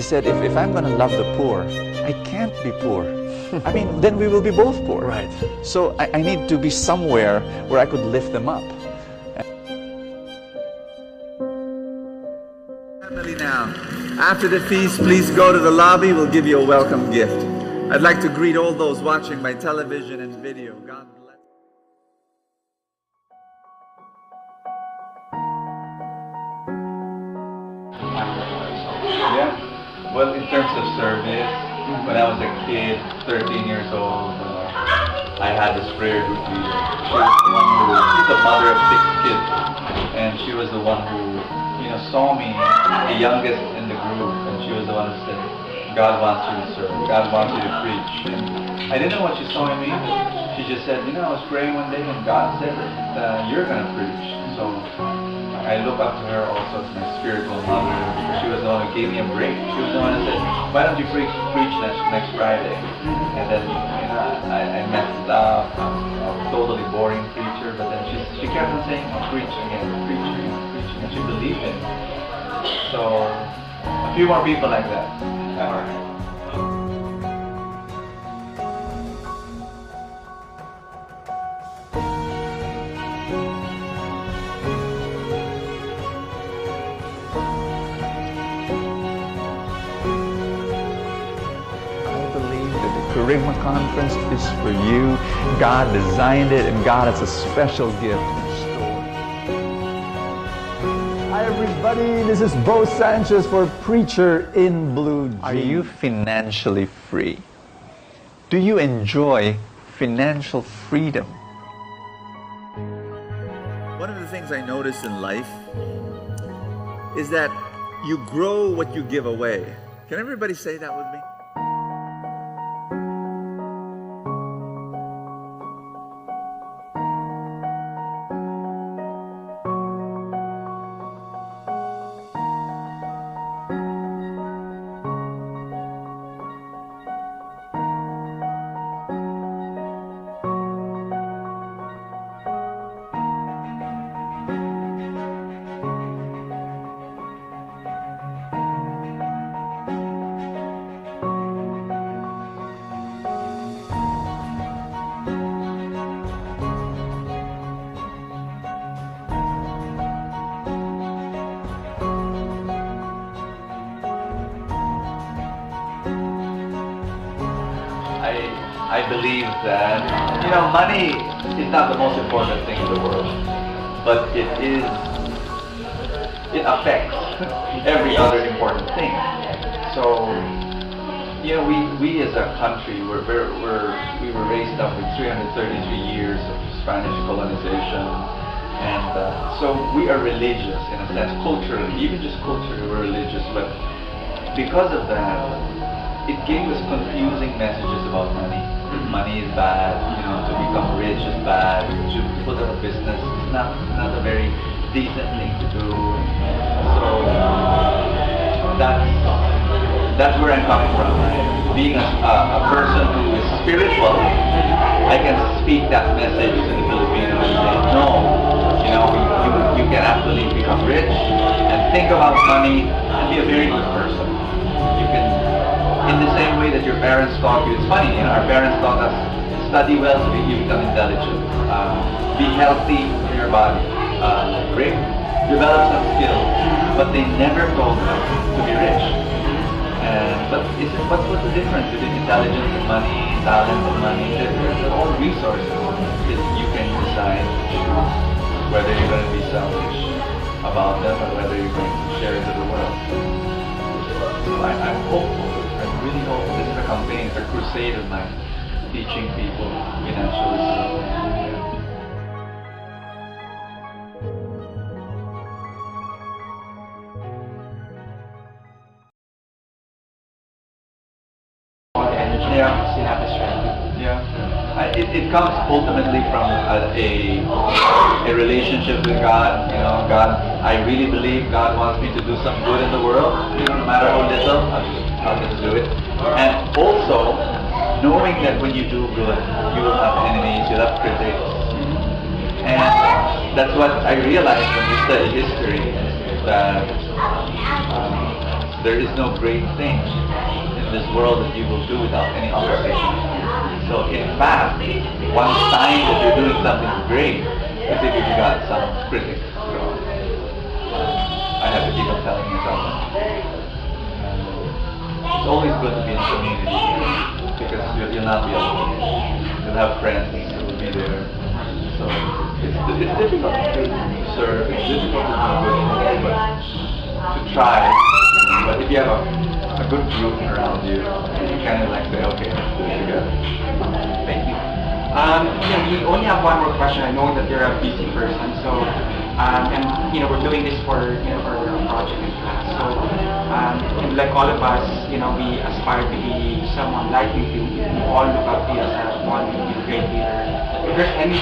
said, if I'm going to love the poor, I can't be poor. I mean, then we will be both poor. Right. So I need to be somewhere where I could lift them up. Family now. After the feast, please go to the lobby. We'll give you a welcome gift. I'd like to greet all those watching by television and video. God bless. Yeah. Well, in terms of service, when I was a kid, 13 years old, I had this prayer routine. She's the mother of 6 kids, and she was the one who, saw me, the youngest in the group, and she was the one who said, God wants you to serve, God wants you to preach. And I didn't know what she saw in me, but she just said, I was praying one day and God said that you're going to preach. So I look up to her also as my spiritual mother. She was the one who gave me a break. She was the one who said, why don't you preach next Friday? And then I messed up. I'm a totally boring preacher, but then she kept on saying, preach again, preach again, preach again. She believed in me. So a few more people like that. Charisma Conference is for you. God designed it, and God has a special gift in store. Hi everybody, this is Sanchez for Preacher in Blue Jeans. Are you financially free? Do you enjoy financial freedom? One of the things I notice in life is that you grow what you give away. Can everybody say that with me? I believe that, money is not the most important thing in the world, but it affects every other important thing. So, we as a country, we were raised up with 333 years of Spanish colonization, and so we are religious in a sense, culturally, even just culturally we're religious, but because of that, it gave us confusing messages about money. Money is bad, to become rich is bad, to put up a business is not a very decent thing to do. So that's where I'm coming from. Being a person who is spiritual, I can speak that message to the Filipinos and say, no, you can actually become rich and think about money and be a very good person. You can, in the same way that your parents taught you. It's funny, our parents taught us, study well so you become intelligent. Be healthy in your body. Develop some skills. But they never told us to be rich. But what's the difference between intelligence and money, talent and money? They're all resources that you can decide to choose whether you're going to be selfish about them or whether you're going to share it to the world. So I'm hopeful. I really hope this is a campaign, it's a crusade of mine, teaching people financial wisdom. Yeah. It comes ultimately from a relationship with God. God, I really believe God wants me to do some good in the world. No matter how little, I'll just do it. And also, knowing that when you do good, you will have enemies, you'll have critics. And that's what I realized when we study history, that there is no great thing in this world that you will do without any opposition. So in fact, one sign that you're doing something great is if you got some critics. So I have to keep on telling myself that. It's always good to be in a community because you'll not be alone. You'll have friends who will be there. So it's difficult to serve, it's difficult to do good things, but to try. But if you have a good group around you, you kind of like say, okay, let's do it together. Thank you. We only have one more question. I know that you're a busy person, so and we're doing this for for a project in class. So and like all of us, we aspire to be someone like you. We all look up to you as one great leader. If there's any